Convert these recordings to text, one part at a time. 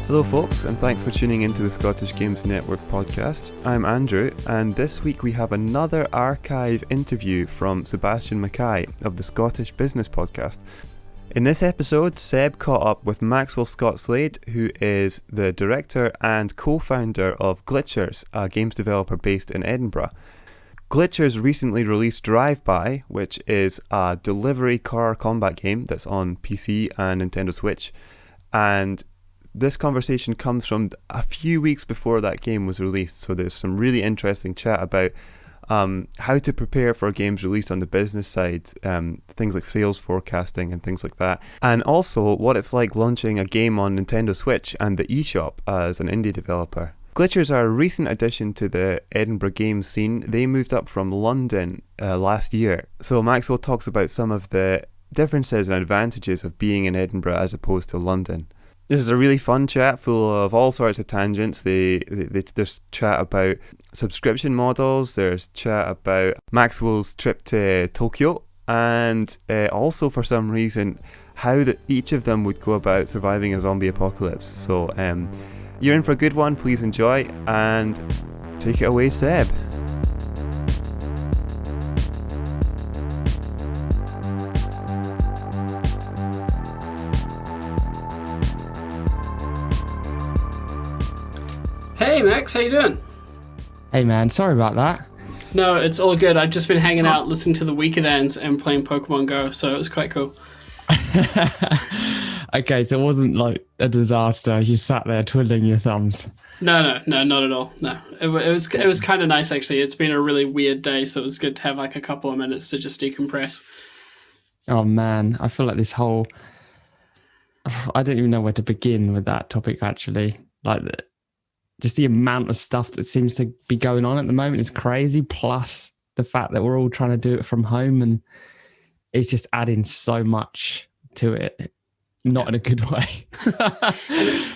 Hello folks, and thanks for tuning into the Scottish Games Network podcast. I'm Andrew, and this week we have another archive interview from Sebastian McKay of the Scottish Business Podcast. In this episode, Seb caught up with Maxwell Scott-Slade, who is the director and co-founder of Glitchers, a games developer based in Edinburgh. Glitchers recently released Drive-By, which is a delivery car combat game that's on PC and Nintendo Switch, and this conversation comes from a few weeks before that game was released, so there's some really interesting chat about how to prepare for games released on the business side, things like sales forecasting and things like that, and also what it's like launching a game on Nintendo Switch and the eShop as an indie developer. Glitchers are a recent addition to the Edinburgh games scene. They moved up from London last year, so Maxwell talks about some of the differences and advantages of being in Edinburgh as opposed to London. This is a really fun chat full of all sorts of tangents. There's chat about subscription models, there's chat about Maxwell's trip to Tokyo, and also for some reason how each of them would go about surviving a zombie apocalypse. So you're in for a good one, please enjoy, and take it away, Seb. Hey Max, how you doing? Hey man, sorry about that. No, it's all good. I've just been hanging out, listening to the Weekends and playing Pokemon Go, so it was quite cool. Okay, so it wasn't like a disaster. You sat there twiddling your thumbs. No, not at all. No, it was kind of nice actually. It's been a really weird day, so it was good to have like a couple of minutes to just decompress. Oh man, I feel like this whole... I don't even know where to begin with that topic actually. Like just the amount of stuff that seems to be going on at the moment is crazy, plus the fact that we're all trying to do it from home, and it's just adding so much to it, not in a good way.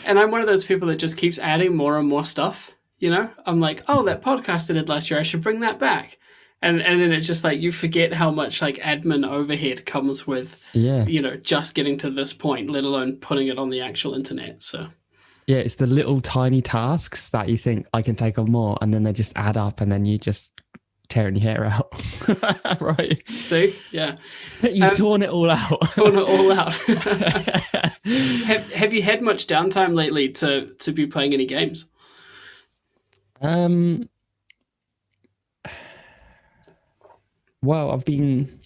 and I'm one of those people that just keeps adding more and more stuff, you know? I'm like, oh, that podcast I did last year, I should bring that back. And then it's just like you forget how much like admin overhead comes with, you know, just getting to this point, let alone putting it on the actual internet, so... Yeah, it's the little tiny tasks that you think I can take on more, and then they just add up, and then you just tearing your hair out. Right? See? Yeah. You've torn it all out. Torn it all out. Have you had much downtime lately to be playing any games? Well, I've been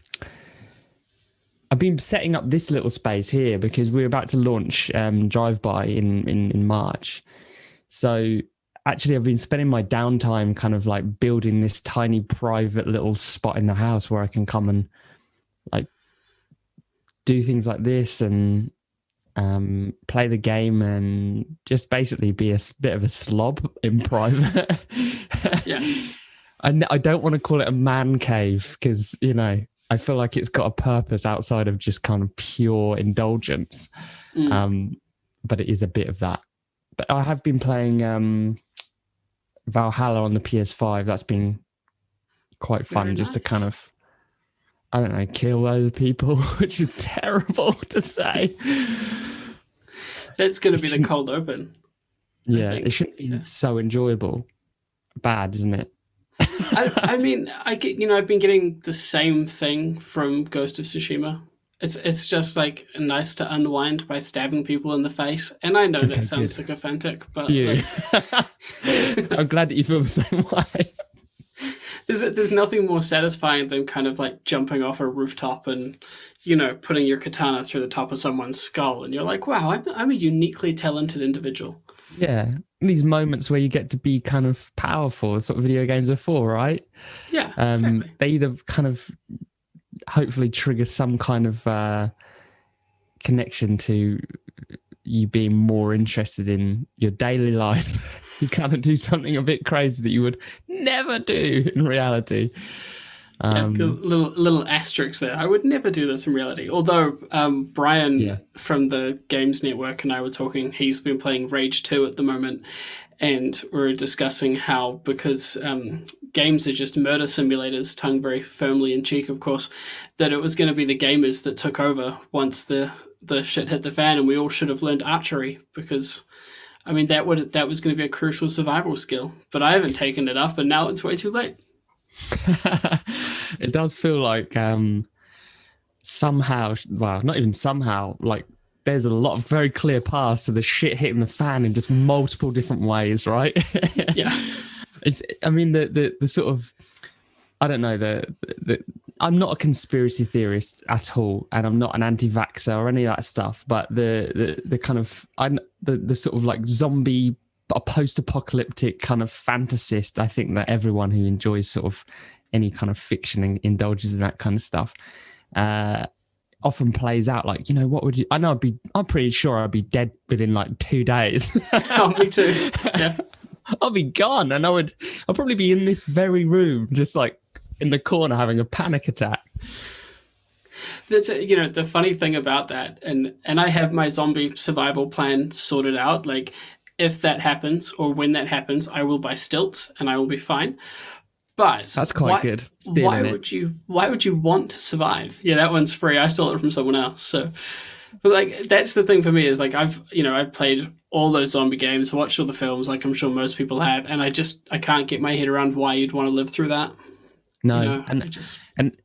setting up this little space here because we're about to launch Drive-By in March. So actually I've been spending my downtime kind of like building this tiny private little spot in the house where I can come and like do things like this and play the game and just basically be a bit of a slob in private. Yeah. I don't want to call it a man cave because, you know, I feel like it's got a purpose outside of just kind of pure indulgence. But it is a bit of that. But I have been playing Valhalla on the PS5. That's been quite fun. Very just nice. To kind of, I don't know, kill those people, which is terrible to say. That's going to be the cold open. Yeah, it shouldn't be so enjoyable. Bad, isn't it? I mean, I've been getting the same thing from Ghost of Tsushima. It's just like nice to unwind by stabbing people in the face. And I know that sounds sycophantic, but I'm glad that you feel the same way. There's nothing more satisfying than kind of like jumping off a rooftop and, you know, putting your katana through the top of someone's skull, and you're like, wow, I'm a uniquely talented individual. Yeah, these moments where you get to be kind of powerful. That's what video games are for, right? Yeah, exactly. They either kind of hopefully trigger some kind of connection to you being more interested in your daily life. You kind of do something a bit crazy that you would never do in reality. Little asterisks there. I would never do this in reality. Although Brian from the Games Network and I were talking, he's been playing Rage 2 at the moment, and we were discussing how because games are just murder simulators, tongue very firmly in cheek, of course, that it was going to be the gamers that took over once the shit hit the fan, and we all should have learned archery because I mean, that was going to be a crucial survival skill, but I haven't taken it up, and now it's way too late. It does feel like somehow, well, not even somehow, like there's a lot of very clear paths to the shit hitting the fan in just multiple different ways, right? Yeah. I mean, the sort of, I don't know, I'm not a conspiracy theorist at all, and I'm not an anti-vaxxer or any of that stuff, but the kind of, the sort of like zombie, a post-apocalyptic kind of fantasist, I think that everyone who enjoys sort of any kind of fiction and indulges in that kind of stuff often plays out like, what would you, I'm pretty sure I'd be dead within like 2 days. Oh, me too. Yeah. I'll be gone, and I'll probably be in this very room, just like in the corner having a panic attack. That's the funny thing about that, and I have my zombie survival plan sorted out. Like, if that happens or when that happens, I will buy stilts and I will be fine. But that's quite good. Why would you want to survive? Yeah, that one's free. I stole it from someone else. So, but like, that's the thing for me is like, I've played all those zombie games, watched all the films, like I'm sure most people have, and I can't get my head around why you'd want to live through that. No, and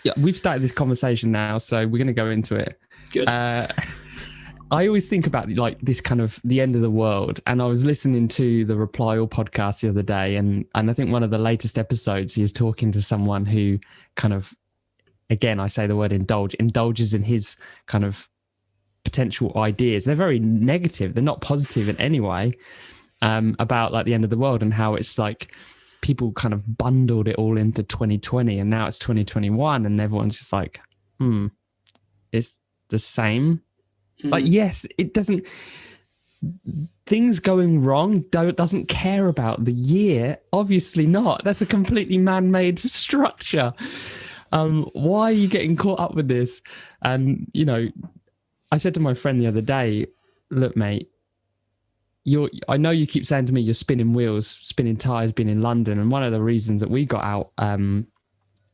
yeah, we've started this conversation now, so we're going to go into it. Good. I always think about like this kind of the end of the world, and I was listening to the Reply All podcast the other day, and I think one of the latest episodes he is talking to someone who kind of, again, I say the word indulges in his kind of potential ideas. They're very negative. They're not positive in any way, about like the end of the world and how it's like people kind of bundled it all into 2020 and now it's 2021 and everyone's just like, it's the same. It's like, yes, it doesn't, things going wrong doesn't care about the year. Obviously not. That's a completely man-made structure. Why are you getting caught up with this? And, I said to my friend the other day, look, mate, I know you keep saying to me you're spinning wheels, spinning tires, being in London. And one of the reasons that we got out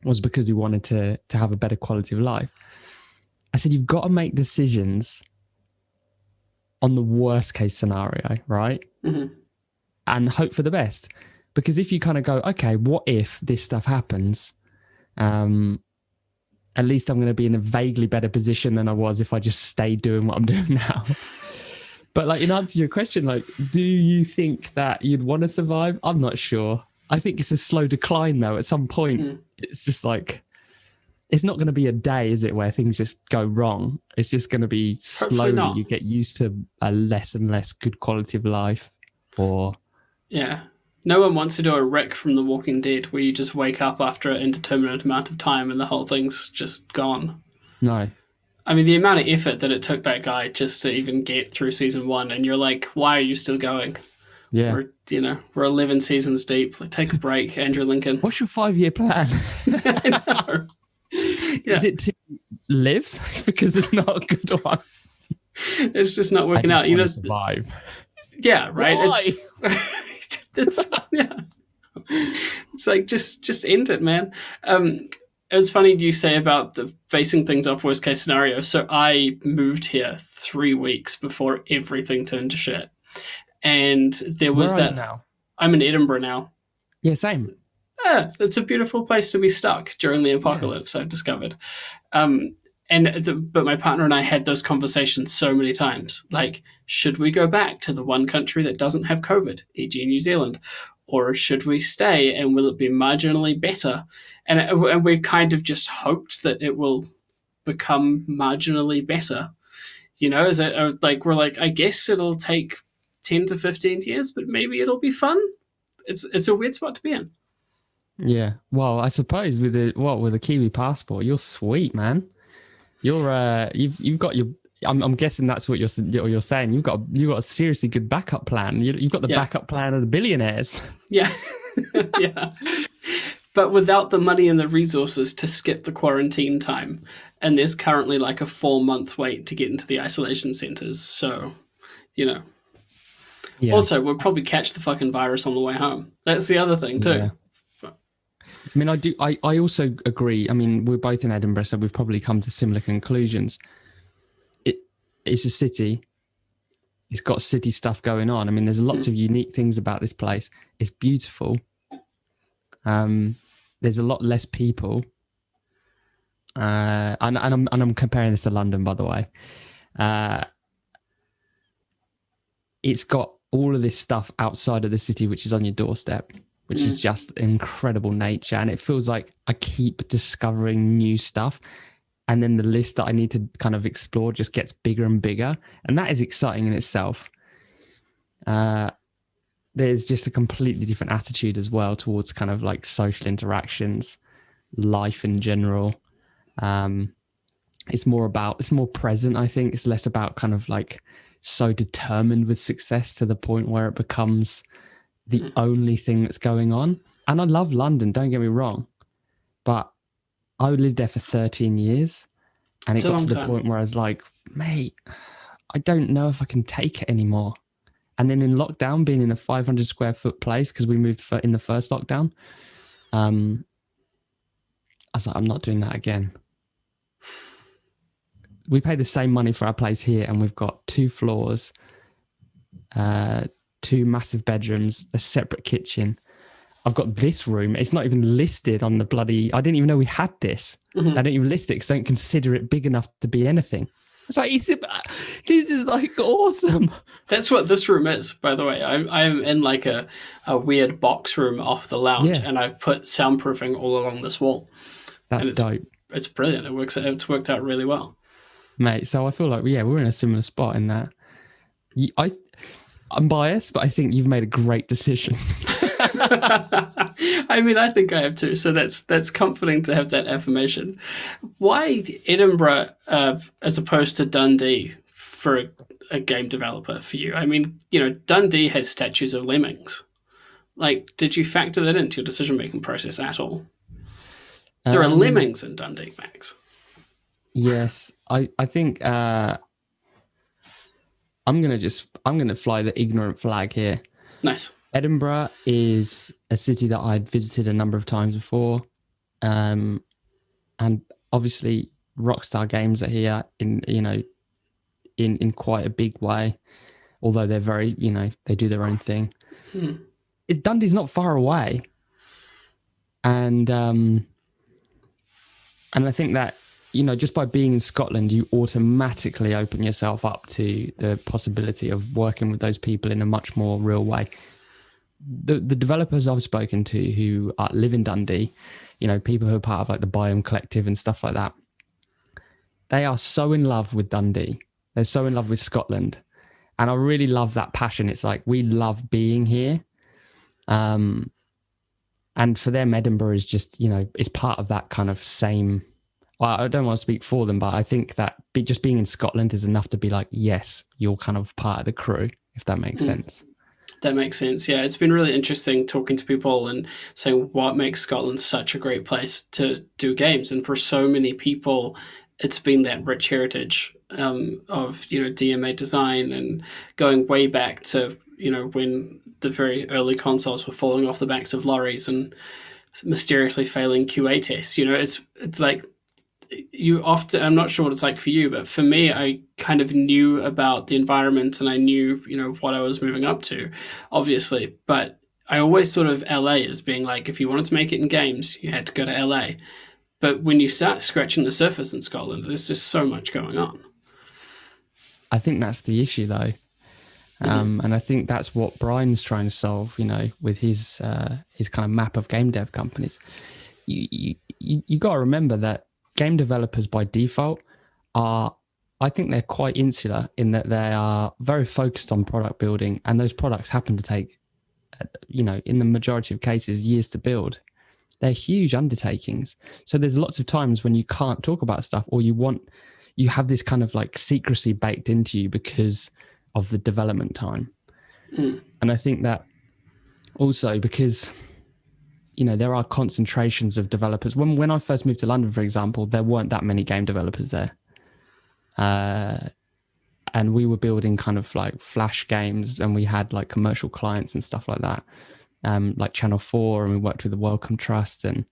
was because we wanted to have a better quality of life. I said, you've got to make decisions on the worst case scenario, right? Mm-hmm. And hope for the best. Because if you kind of go, okay, what if this stuff happens? At least I'm going to be in a vaguely better position than I was if I just stayed doing what I'm doing now. But like, in answer to your question, like, do you think that you'd want to survive? I'm not sure. I think it's a slow decline though. At some point, it's just like, it's not going to be a day, is it, where things just go wrong? It's just going to be slowly you get used to a less and less good quality of life. Yeah. No one wants to do a Rick from The Walking Dead where you just wake up after an indeterminate amount of time and the whole thing's just gone. No. I mean, the amount of effort that it took that guy just to even get through season 1, and you're like, why are you still going? Yeah. We're 11 seasons deep. Like, take a break, Andrew Lincoln. What's your 5-year plan? I know. Yeah. Is it to live? Because it's not a good one. It's just not working out. Survive. Yeah, right. Why? It's like just end it, man. It was funny you say about the facing things off worst case scenario. So I moved here 3 weeks before everything turned to shit, and there was Where are you now? I'm in Edinburgh now. Yeah, same. Yeah, it's a beautiful place to be stuck during the apocalypse. Yeah. I've discovered. But my partner and I had those conversations so many times. Like, should we go back to the one country that doesn't have COVID, e.g. New Zealand? Or should we stay and will it be marginally better? And we've kind of just hoped that it will become marginally better. Is it like, we're like, I guess it'll take 10 to 15 years, but maybe it'll be fun. It's a weird spot to be in. Yeah. Well, I suppose with a Kiwi passport, you're sweet, man. You're you've got your. I'm guessing that's what you're saying. You've got a seriously good backup plan. You've got the backup plan of the billionaires. Yeah, yeah. But without the money and the resources to skip the quarantine time, and there's currently like a 4-month wait to get into the isolation centers. So, Yeah. Also, we'll probably catch the fucking virus on the way home. That's the other thing too. Yeah. I mean, I also agree. I mean, we're both in Edinburgh, so we've probably come to similar conclusions. It's a city. It's got city stuff going on. I mean, there's lots of unique things about this place. It's beautiful. There's a lot less people. And I'm comparing this to London, by the way. It's got all of this stuff outside of the city, which is on your doorstep, which is just incredible nature. And it feels like I keep discovering new stuff. And then the list that I need to kind of explore just gets bigger and bigger. And that is exciting in itself. There's just a completely different attitude as well towards kind of like social interactions, life in general. It's more present, I think. It's less about kind of like so determined with success to the point where it becomes the only thing that's going on. And I love London, don't get me wrong, but I lived there for 13 years and it got to the point where I was like, mate, I don't know if I can take it anymore. And then in lockdown, being in a 500 square foot place, because we moved in the first lockdown, I was like, I'm not doing that again. We pay the same money for our place here and we've got 2 floors, 2 massive bedrooms, a separate kitchen. I've got this room. It's not even listed on the bloody... I didn't even know we had this. Mm-hmm. I don't even list it because I don't consider it big enough to be anything. It's like, this is like awesome. That's what this room is, by the way. I'm in like a weird box room off the lounge and I've put soundproofing all along this wall. That's dope. It's brilliant. It's worked out really well. Mate, so I feel like, we're in a similar spot in that. I'm biased, but I think you've made a great decision. I mean, I think I have too. So that's comforting to have that affirmation. Why Edinburgh as opposed to Dundee for a game developer for you? I mean, Dundee has statues of lemmings. Like, did you factor that into your decision-making process at all? There are lemmings in Dundee, Max. Yes, I think I'm gonna fly the ignorant flag here. Nice. Edinburgh is a city that I'd visited a number of times before, and obviously Rockstar Games are here in quite a big way. Although they're very, they do their own thing. Dundee's not far away, and I think that, just by being in Scotland, you automatically open yourself up to the possibility of working with those people in a much more real way. The developers I've spoken to who live in Dundee, people who are part of like the Biome Collective and stuff like that, they are so in love with Dundee. They're so in love with Scotland. And I really love that passion. It's like, we love being here. And for them, Edinburgh is just, it's part of that kind of same... Well, I don't want to speak for them, but I think that just being in Scotland is enough to be like, yes, you're kind of part of the crew, if that makes sense. That makes sense. Yeah, it's been really interesting talking to people and saying what makes Scotland such a great place to do games. And for so many people, it's been that rich heritage of, DMA design and going way back to, when the very early consoles were falling off the backs of lorries and mysteriously failing QA tests. It's like, you often, I'm not sure what it's like for you, but for me, I kind of knew about the environment and I knew, what I was moving up to, obviously. But I always thought of LA as being like, if you wanted to make it in games, you had to go to LA. But when you start scratching the surface in Scotland, there's just so much going on. I think that's the issue, though. And I think that's what Brian's trying to solve, with his kind of map of game dev companies. You got to remember that game developers by default I think they're quite insular in that they are very focused on product building, and those products happen to take, in the majority of cases, years to build. They're huge undertakings. So there's lots of times when you can't talk about stuff, or you have this kind of like secrecy baked into you because of the development time. And I think that also because... there are concentrations of developers. When I first moved to London, for example, there weren't that many game developers there. And we were building kind of like Flash games, and we had like commercial clients and stuff like that, like Channel 4, and we worked with the Wellcome Trust. And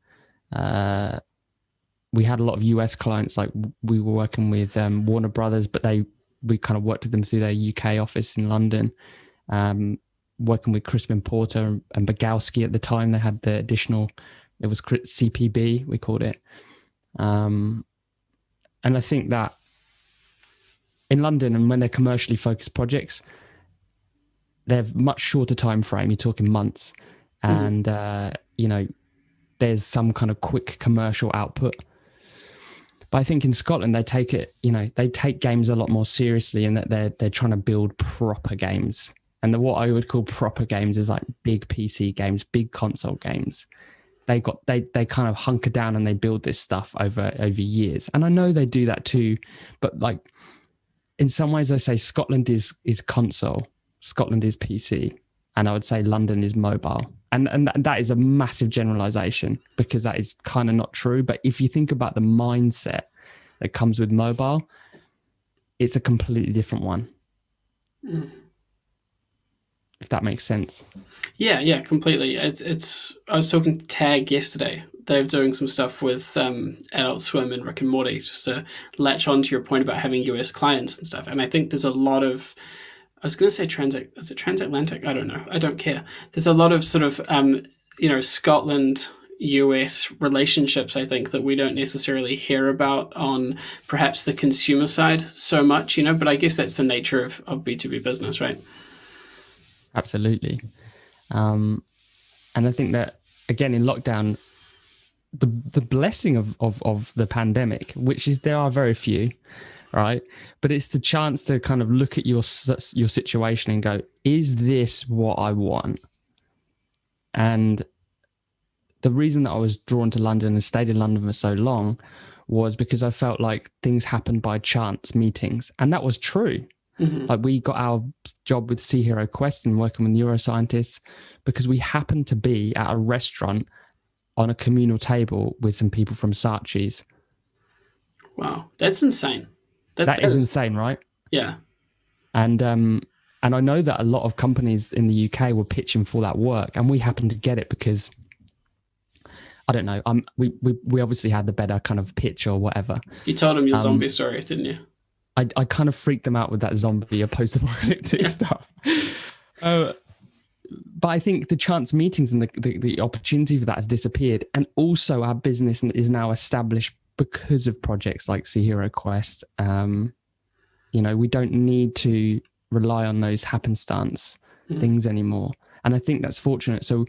we had a lot of US clients, like we were working with Warner Brothers, but they we kind of worked with them through their UK office in London, working with Crispin Porter and Bogowski at the time. They had the additional, it was CPB, we called it. And I think that in London, and when they're commercially focused projects, they're much shorter time frame. You're talking months, and you know, there's some kind of quick commercial output. But I think in Scotland, they take it, you know, they take games a lot more seriously, and that they're trying to build proper games. And what I would call proper games is like big PC games, big console games. They kind of hunker down and they build this stuff over years. And I know they do that too, but like in some ways I say Scotland is console, Scotland is PC, and I would say London is mobile. And that is a massive generalization, because that is kind of not true. But if you think about the mindset that comes with mobile, it's a completely different one. If that makes sense. Yeah, completely. It's. I was talking to Tag yesterday. They're doing some stuff with Adult Swim and Rick and Morty, just to latch on to your point about having US clients and stuff. And I think there's a lot of, I was going to say is it transatlantic? I don't know. I don't care. There's a lot of sort of, Scotland, US relationships, I think, that we don't necessarily hear about on perhaps the consumer side so much, but I guess that's the nature of B2B business, right? Absolutely. And I think that, again, in lockdown, the blessing of the pandemic, which is there are very few, right? But it's the chance to kind of look at your situation and go, is this what I want? And the reason that I was drawn to London and stayed in London for so long was because I felt like things happened by chance meetings. And that was true. Mm-hmm. Like we got our job with Sea Hero Quest and working with neuroscientists because we happened to be at a restaurant on a communal table with some people from Saatchi's. Wow, that's insane. That is insane, right? Yeah. And I know that a lot of companies in the UK were pitching for that work, and we happened to get it because, I don't know, we obviously had the better kind of pitch or whatever. You told them your zombie story, didn't you? I kind of freaked them out with that zombie or post-apocalyptic stuff. But I think the chance meetings and the opportunity for that has disappeared. And also our business is now established because of projects like Sea Hero Quest. We don't need to rely on those happenstance things anymore. And I think that's fortunate. So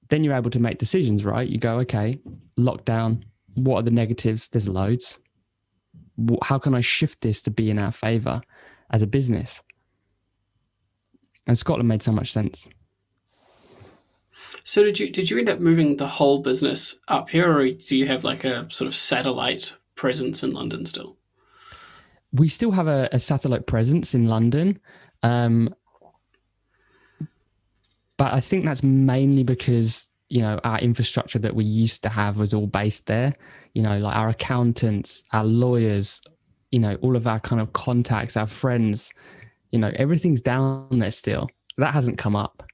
then you're able to make decisions, right? You go, okay, lockdown, what are the negatives? There's loads. How can I shift this to be in our favor as a business? And Scotland made so much sense. So did you end up moving the whole business up here, or do you have like a sort of satellite presence in London still? We still have a satellite presence in London. But I think that's mainly because, our infrastructure that we used to have was all based there. Like our accountants, our lawyers, all of our kind of contacts, our friends, everything's down there still. That hasn't come up.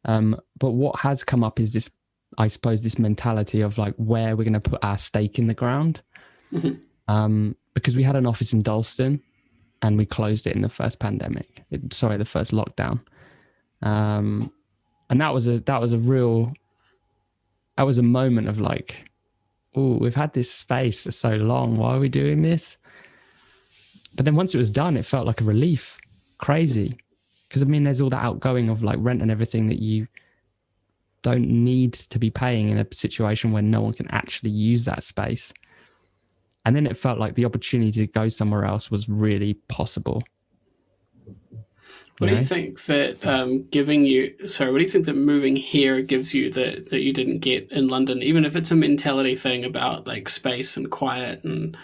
But what has come up is this, I suppose, this mentality of like where we're going to put our stake in the ground. Mm-hmm. Because we had an office in Dalston and we closed it in the first the first lockdown. And that was a moment of like, oh, we've had this space for so long. Why are we doing this? But then once it was done, it felt like a relief. Crazy. Because there's all that outgoing of like rent and everything that you don't need to be paying in a situation where no one can actually use that space. And then it felt like the opportunity to go somewhere else was really possible. What do you think that what do you think that moving here gives you that you didn't get in London, even if it's a mentality thing about like space and quiet and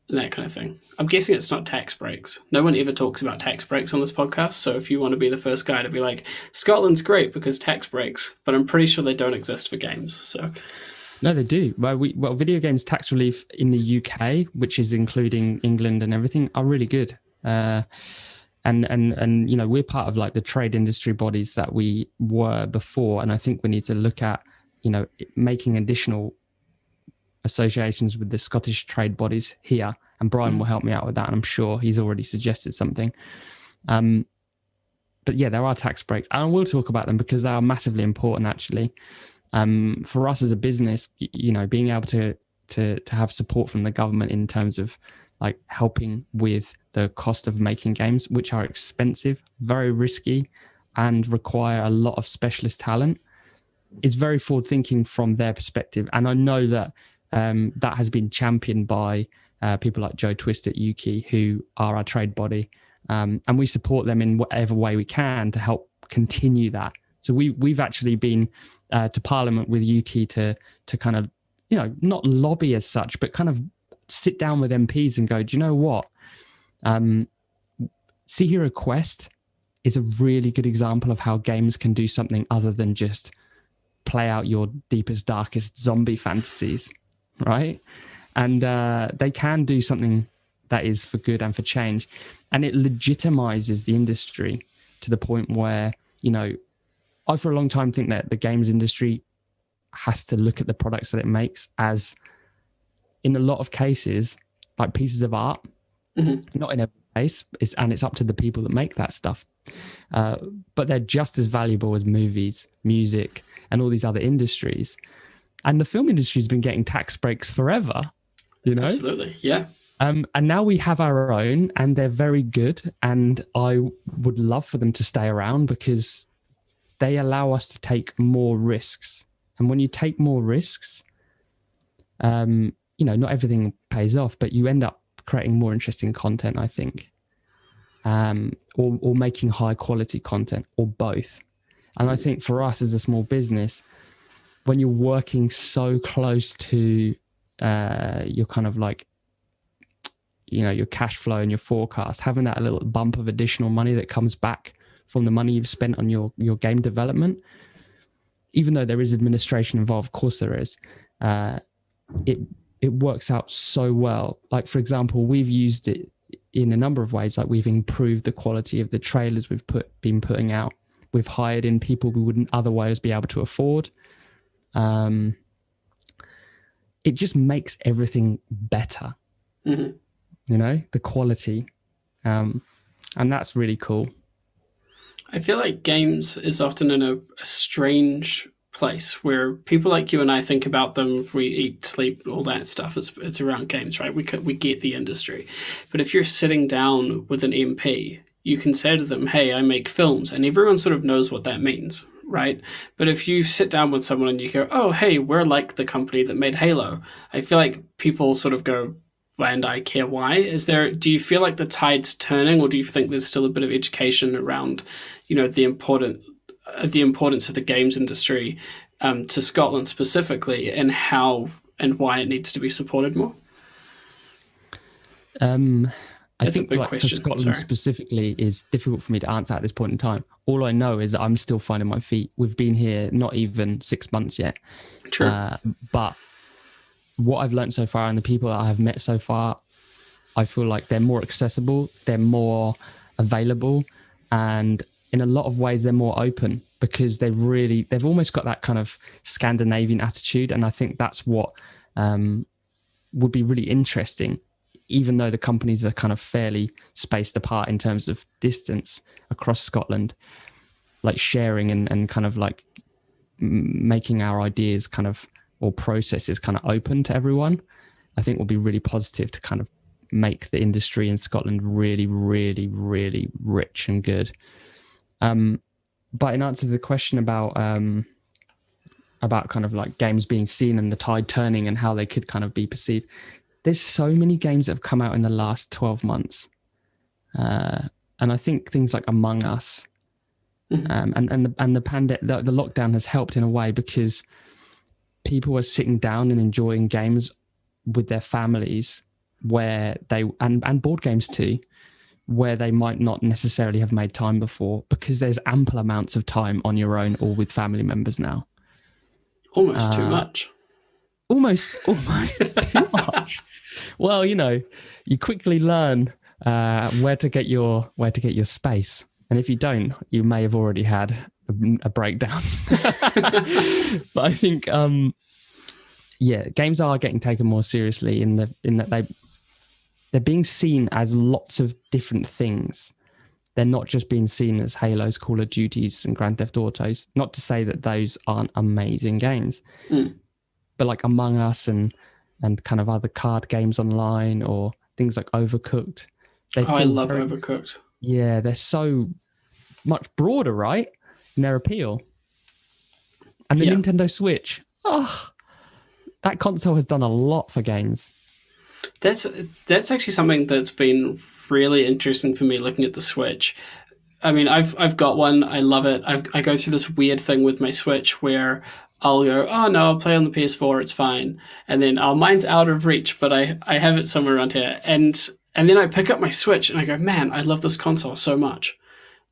that kind of thing? I'm guessing it's not tax breaks. No one ever talks about tax breaks on this podcast. So if you want to be the first guy to be like, Scotland's great because tax breaks, but I'm pretty sure they don't exist for games. So no, they do. Well, video games tax relief in the UK, which is including England and everything, are really good. And we're part of like the trade industry bodies that we were before, and I think we need to look at making additional associations with the Scottish trade bodies here, and Brian will help me out with that, and I'm sure he's already suggested something. But yeah, there are tax breaks, and we'll talk about them because they are massively important, actually. For us as a business, you know, being able to have support from the government in terms of like helping with the cost of making games, which are expensive, very risky, and require a lot of specialist talent, is very forward thinking from their perspective. And I know that that has been championed by people like Joe Twist at Yuki, who are our trade body. And we support them in whatever way we can to help continue that. So we've actually been to Parliament with Yuki to kind of, you know, not lobby as such, but kind of sit down with MPs and go, do you know what? See Hero Quest is a really good example of how games can do something other than just play out your deepest, darkest zombie fantasies, right? And they can do something that is for good and for change. And it legitimizes the industry to the point where, you know, I for a long time think that the games industry has to look at the products that it makes as, in a lot of cases, like pieces of art. Not in every case, and it's up to the people that make that stuff. But they're just as valuable as movies, music, and all these other industries. And the film industry has been getting tax breaks forever, you know? Absolutely, yeah. And now we have our own, and they're very good. And I would love for them to stay around because they allow us to take more risks. And when you take more risks, you know, not everything pays off, but you end up creating more interesting content, I think, or making high quality content, or both. And I think for us as a small business, when you're working so close to your kind of like, you know, your cash flow and your forecast, having that little bump of additional money that comes back from the money you've spent on your game development, even though there is administration involved, of course there is, it works out so well. Like, for example, we've used it in a number of ways. Like, we've improved the quality of the trailers we've been putting out. We've hired in people we wouldn't otherwise be able to afford. It just makes everything better. You know, the quality. And that's really cool. I feel like games is often in a strange place where people like you and I think about them. We eat, sleep, all that stuff. It's around games, right? We get the industry. But if you're sitting down with an MP, you can say to them, hey, I make films, and everyone sort of knows what that means, right? But if you sit down with someone and you go, oh, hey, we're like the company that made Halo, I feel like people sort of go, and I care why. Do you feel like the tide's turning, or do you think there's still a bit of education around, you know, the importance of the games industry to Scotland specifically, and how and why it needs to be supported more? I think like for Scotland specifically is difficult for me to answer at this point in time. All I know is that I'm still finding my feet. We've been here not even 6 months yet. True. But what I've learned so far and the people that I have met so far, I feel like they're more accessible, they're more available, and in a lot of ways they're more open because they've almost got that kind of Scandinavian attitude. And I think that's what would be really interesting, even though the companies are kind of fairly spaced apart in terms of distance across Scotland, like sharing and kind of like making our ideas kind of, or processes kind of open to everyone, I think will be really positive to kind of make the industry in Scotland really, really, really rich and good. But in answer to the question about kind of like games being seen and the tide turning and how they could kind of be perceived, there's so many games that have come out in the last 12 months. And I think things like Among Us and the lockdown has helped in a way because people are sitting down and enjoying games with their families where and board games too, where they might not necessarily have made time before because there's ample amounts of time on your own or with family members now. Almost too much. Almost too much. Well, you know, you quickly learn where to get your space. And if you don't, you may have already had a breakdown. But I think games are getting taken more seriously in that they're being seen as lots of different things. They're not just being seen as Halos, Call of Duties, and Grand Theft Autos. Not to say that those aren't amazing games, but like Among Us and kind of other card games online, or things like Overcooked. I love Overcooked. Yeah, they're so much broader, right, in their appeal. And the Nintendo Switch, that console has done a lot for games. That's actually something that's been really interesting for me looking at the Switch. I mean, I've got one. I love it. I go through this weird thing with my Switch where I'll go, oh no, I'll play on the PS4, it's fine. And then, oh, mine's out of reach, but I have it somewhere around here. And then I pick up my Switch and I go, man, I love this console so much.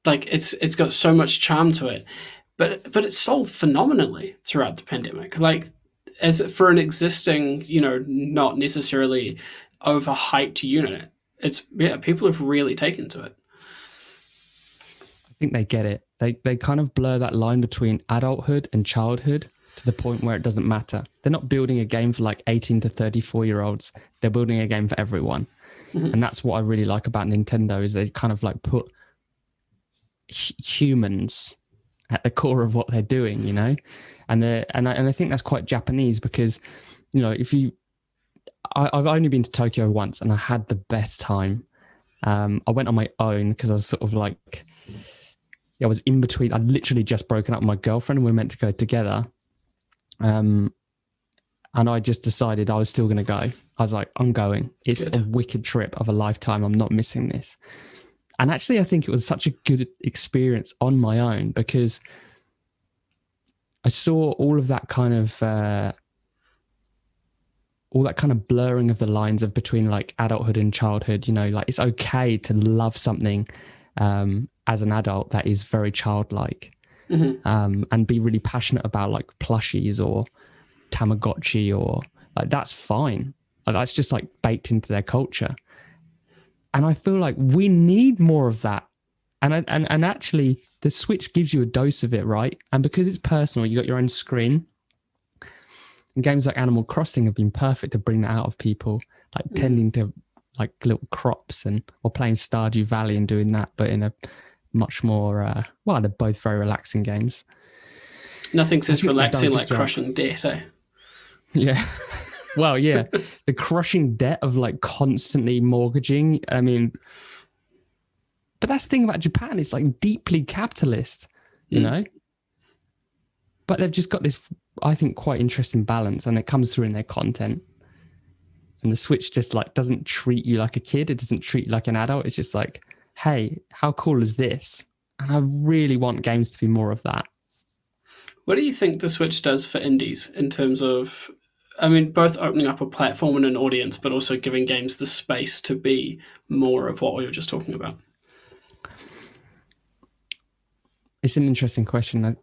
Like it's got so much charm to it. But it sold phenomenally throughout the pandemic. Like, as for an existing, not necessarily overhyped unit, people have really taken to it. I think they get it. They kind of blur that line between adulthood and childhood to the point where it doesn't matter. They're not building a game for like 18 to 34-year-olds. They're building a game for everyone. Mm-hmm. And that's what I really like about Nintendo, is they kind of like put humans at the core of what they're doing, and I think that's quite Japanese, because I've only been to Tokyo once and I had the best time. I went on my own because I was sort of like, I was in between. I'd literally just broken up with my girlfriend and we were meant to go together, and I just decided I was still going to go. I was like, I'm going. It's a wicked trip of a lifetime. I'm not missing this. And actually, I think it was such a good experience on my own, because I saw all of that kind of blurring of the lines of between like adulthood and childhood. Like it's okay to love something as an adult that is very childlike, and be really passionate about like plushies or Tamagotchi, or like that's fine. Like, that's just like baked into their culture. And I feel like we need more of that. And actually, the Switch gives you a dose of it, right? And because it's personal, you got your own screen. And games like Animal Crossing have been perfect to bring that out of people, like tending to like little crops or playing Stardew Valley and doing that, but in a much more, they're both very relaxing games. Nothing's as relaxing like crushing debt, eh? Yeah. Well, yeah, the crushing debt of like constantly mortgaging. I mean, but that's the thing about Japan. It's like deeply capitalist, But they've just got this, I think, quite interesting balance, and it comes through in their content. And the Switch just like doesn't treat you like a kid. It doesn't treat you like an adult. It's just like, hey, how cool is this? And I really want games to be more of that. What do you think the Switch does for indies in terms of, I mean, both opening up a platform and an audience, but also giving games the space to be more of what we were just talking about? It's an interesting question. Like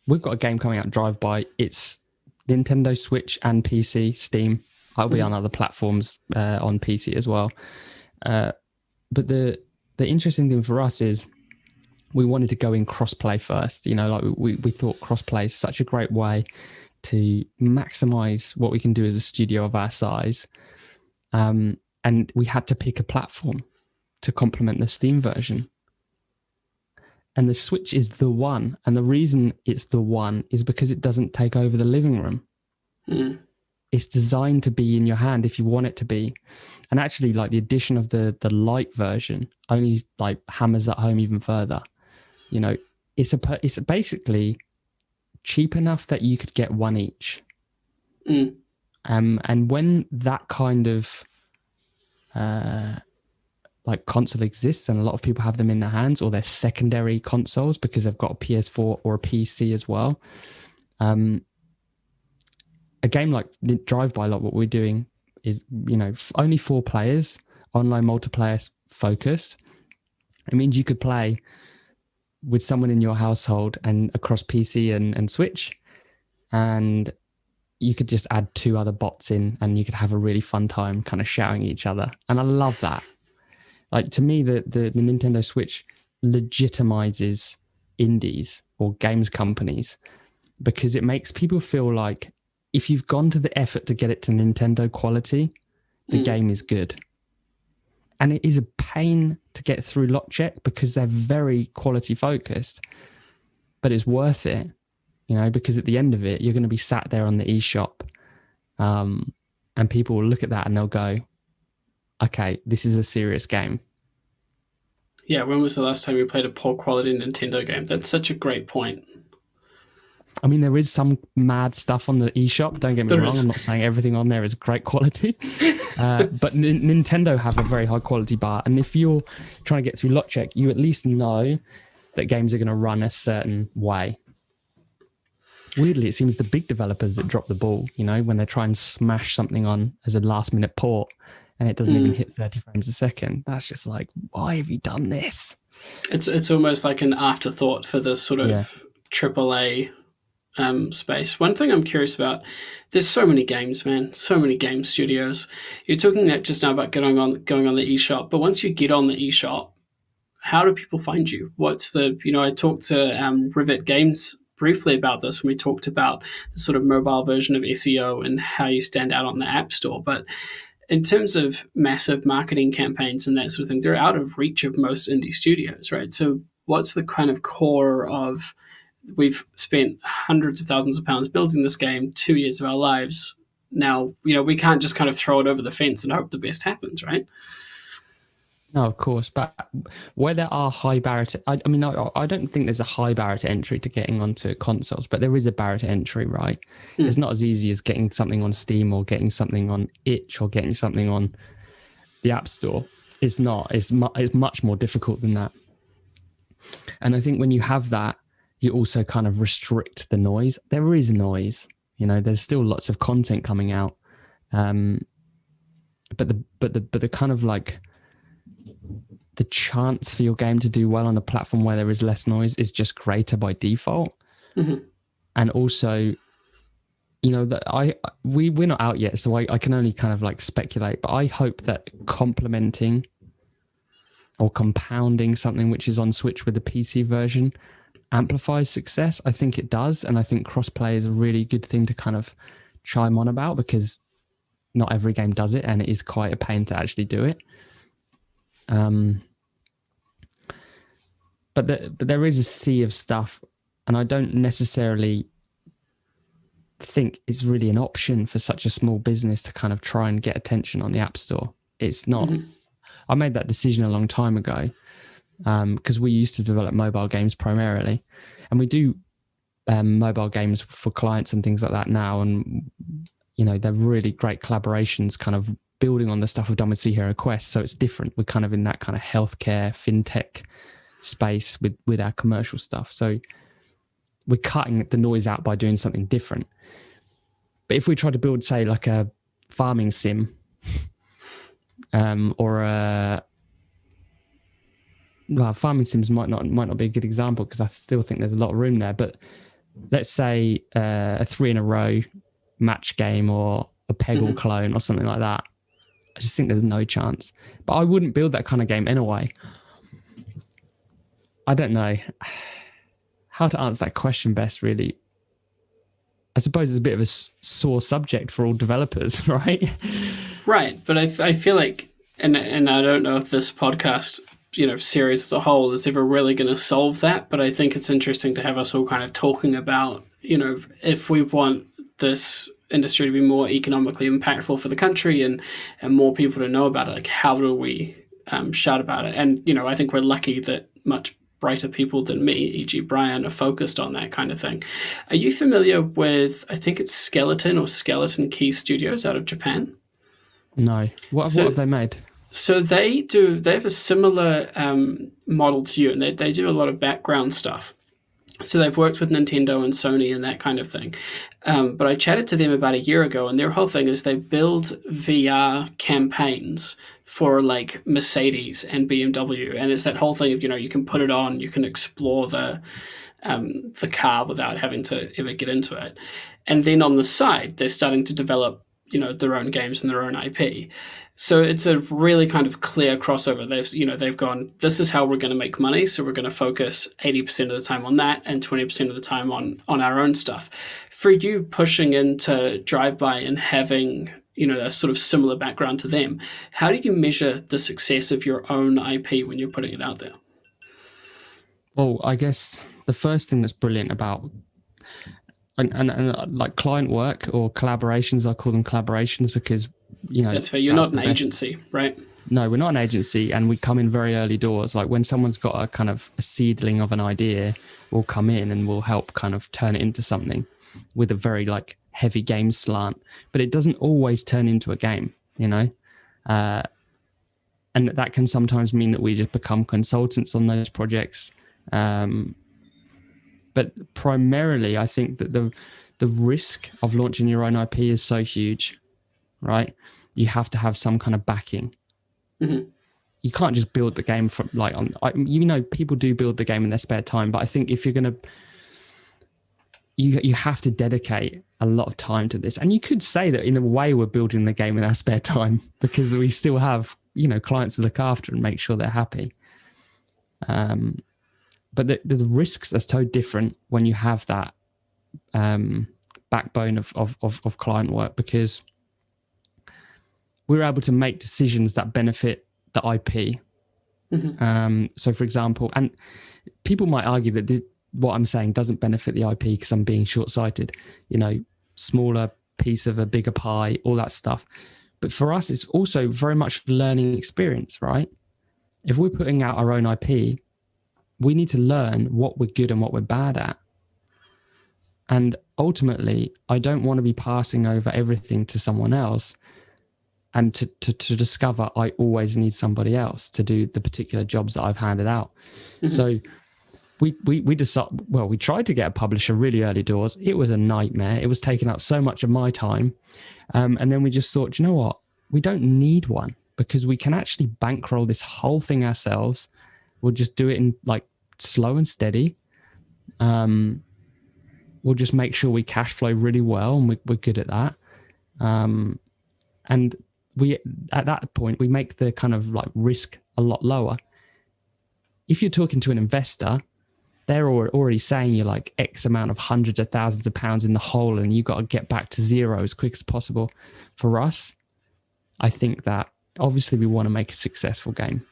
we've got a game coming out, Drive By. It's Nintendo Switch and PC, Steam. I'll be on other platforms on PC as well. But the interesting thing for us is we wanted to go in crossplay first. We thought crossplay is such a great way to maximize what we can do as a studio of our size. And we had to pick a platform to complement the Steam version. And the Switch is the one. And the reason it's the one is because it doesn't take over the living room. It's designed to be in your hand if you want it to be. And actually, like the addition of the Lite version only like hammers that home even further. It's basically cheap enough that you could get one each. And when that kind of like console exists, and a lot of people have them in their hands, or they're secondary consoles because they've got a PS4 or a PC as well. A game like Drive By, like what we're doing, is only 4 players, online multiplayer focused. It means you could play with someone in your household and across PC and Switch, and you could just add 2 other bots in and you could have a really fun time kind of shouting at each other. And I love that. Like, to me, the Nintendo Switch legitimizes indies or games companies, because it makes people feel like if you've gone to the effort to get it to Nintendo quality, the game is good. And it is a pain to get through lot check because they're very quality focused, but it's worth it, you know, because at the end of it, you're going to be sat there on the eShop, and people will look at that and they'll go, okay, this is a serious game. Yeah, when was the last time you played a poor quality Nintendo game? That's such a great point. I mean, there is some mad stuff on the eShop. Don't get me wrong. I'm not saying everything on there is great quality. But Nintendo have a very high quality bar. And if you're trying to get through lot check, you at least know that games are going to run a certain way. Weirdly, it seems the big developers that drop the ball, you know, when they try and smash something on as a last minute port and it doesn't even hit 30 frames a second. That's just like, why have you done this? It's almost like an afterthought for this sort of AAA space. One thing I'm curious about, there's so many games, man, so many game studios. You're talking just now about going on the eShop, but once you get on the eShop, how do people find you? What's the, you know, I talked to Rivet Games briefly about this when we talked about the sort of mobile version of SEO and how you stand out on the App Store. But in terms of massive marketing campaigns and that sort of thing, they're out of reach of most indie studios, right? So what's the kind of core of, we've spent hundreds of thousands of pounds building this game, 2 years of our lives. Now, you know, we can't just kind of throw it over the fence and hope the best happens, right? No, of course. But where there are high barrier to, I mean, I don't think there's a high barrier to entry to getting onto consoles, but there is a barrier to entry, right? It's not as easy as getting something on Steam or getting something on Itch or getting something on the App Store. It's not. It's much more difficult than that. And I think when you have that, you also kind of restrict the noise. There is noise, you know, there's still lots of content coming out. But the kind of like the chance for your game to do well on a platform where there is less noise is just greater by default. And also, you know, that we're not out yet, so I can only kind of like speculate, but I hope that complementing or compounding something which is on Switch with the PC version amplifies success. I think it does, and I think crossplay is a really good thing to kind of chime on about because not every game does it, and it is quite a pain to actually do it. But there is a sea of stuff, and I don't necessarily think it's really an option for such a small business to kind of try and get attention on the App Store. It's not. I made that decision a long time ago. Because we used to develop mobile games primarily, and we do mobile games for clients and things like that now, and you know, they're really great collaborations kind of building on the stuff we've done with Sea Hero Quest. So it's different. We're kind of in that kind of healthcare fintech space with our commercial stuff, so we're cutting the noise out by doing something different. But if we try to build, say, like a farming sim or a farming sims might not be a good example because I still think there's a lot of room there. But let's say a 3 in a row match game or a Peggle clone or something like that. I just think there's no chance. But I wouldn't build that kind of game anyway. I don't know how to answer that question best, really. I suppose it's a bit of a sore subject for all developers, right? Right, but I feel like, and I don't know if this podcast, you know, series as a whole is ever really going to solve that, but I think it's interesting to have us all kind of talking about, you know, if we want this industry to be more economically impactful for the country and more people to know about it, like how do we shout about it? And, you know, I think we're lucky that much brighter people than me, e.g. Brian, are focused on that kind of thing. Are you familiar with, I think it's Skeleton or Skeleton Key Studios out of Japan? No. What have they made? So they have a similar model to you, and they do a lot of background stuff. So they've worked with Nintendo and Sony and that kind of thing. But I chatted to them about a year ago, and their whole thing is they build VR campaigns for like Mercedes and BMW. And it's that whole thing of, you know, you can put it on, you can explore the car without having to ever get into it. And then on the side, they're starting to develop, their own games and their own IP. So it's a really kind of clear crossover. They've gone, this is how we're going to make money. So we're going to focus 80% of the time on that and 20% of the time on our own stuff. For you pushing into Drive-By and having, a sort of similar background to them, how do you measure the success of your own IP when you're putting it out there? Well, I guess the first thing that's brilliant about and like client work or collaborations, I call them collaborations because, that's fair. You're not an agency, right? No, we're not an agency, and we come in very early doors. Like when someone's got a kind of a seedling of an idea, we'll come in and we'll help kind of turn it into something with a very like heavy game slant, but it doesn't always turn into a game, and that can sometimes mean that we just become consultants on those projects. But primarily, I think that the risk of launching your own IP is so huge, right? You have to have some kind of backing. Mm-hmm. You can't just build the game from people do build the game in their spare time, but I think if you're going to, you have to dedicate a lot of time to this. And you could say that in a way we're building the game in our spare time because we still have, clients to look after and make sure they're happy. But the risks are so different when you have that backbone of client work, because we're able to make decisions that benefit the IP. Mm-hmm. So, for example, and people might argue that what I'm saying doesn't benefit the IP because I'm being short-sighted, smaller piece of a bigger pie, all that stuff. But for us, it's also very much learning experience, right? If we're putting out our own IP, we need to learn what we're good and what we're bad at. And ultimately, I don't want to be passing over everything to someone else and to discover I always need somebody else to do the particular jobs that I've handed out. Mm-hmm. So we decided, we tried to get a publisher really early doors. It was a nightmare. It was taking up so much of my time. And then we just thought, you know what? We don't need one because we can actually bankroll this whole thing ourselves. We'll just do it in like slow and steady. We'll just make sure we cash flow really well, and we're good at that. And we, at that point, we make the kind of like risk a lot lower. If you're talking to an investor, they're already saying you're like X amount of hundreds of thousands of pounds in the hole and you've got to get back to zero as quick as possible. For us, I think that obviously we want to make a successful game.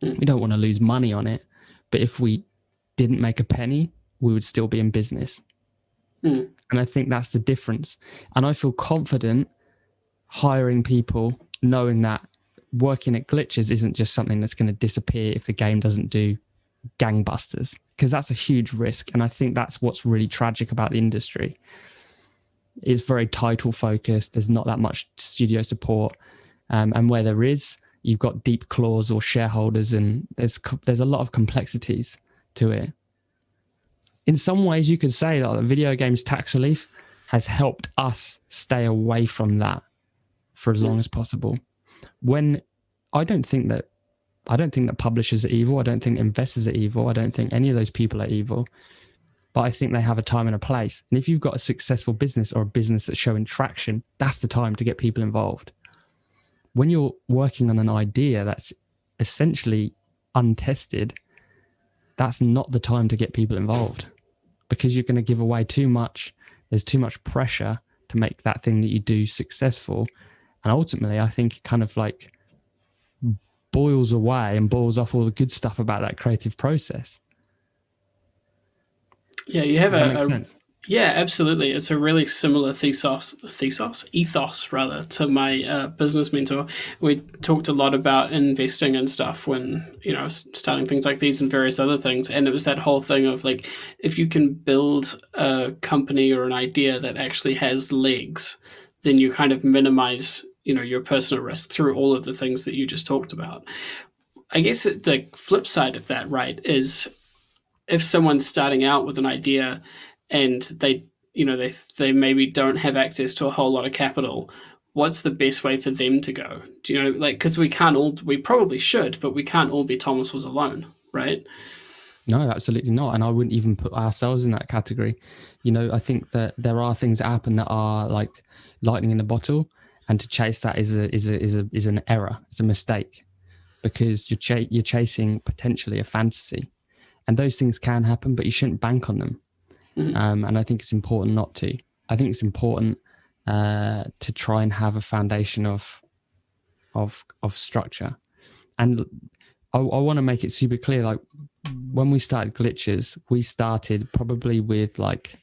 We don't want to lose money on it, but if we didn't make a penny, we would still be in business. And I think that's the difference. And I feel confident hiring people, knowing that working at Glitches isn't just something that's going to disappear if the game doesn't do gangbusters, because that's a huge risk. And I think that's what's really tragic about the industry. It's very title focused. There's not that much studio support. And where there is, you've got deep clause or shareholders, and there's a lot of complexities to it. In some ways, you could say that the video games tax relief has helped us stay away from that for as long as possible. When I don't think that publishers are evil. I don't think investors are evil. I don't think any of those people are evil. But I think they have a time and a place. And if you've got a successful business or a business that's showing traction, that's the time to get people involved. When you're working on an idea that's essentially untested, that's not the time to get people involved, because you're going to give away too much. There's too much pressure to make that thing that you do successful. And ultimately, I think it kind of like boils away and boils off all the good stuff about that creative process. Yeah, you have Does that make sense? Yeah, absolutely. It's a really similar ethos rather, to my business mentor. We talked a lot about investing and stuff when, starting things like these and various other things. And it was that whole thing of like, if you can build a company or an idea that actually has legs, then you kind of minimize, your personal risk through all of the things that you just talked about. I guess the flip side of that, right, is if someone's starting out with an idea and they maybe don't have access to a whole lot of capital, what's the best way for them to go? Do you know, like, because we probably should, but we can't all be Thomas Was Alone, right? No, absolutely not. And I wouldn't even put ourselves in that category. I think that there are things that happen that are like lightning in a bottle. and to chase that is an error. It's a mistake, because you're chasing potentially a fantasy, and those things can happen, but you shouldn't bank on them. And I think it's important not to. I think it's important to try and have a foundation of structure. And I want to make it super clear, like when we started Glitches, we started probably with like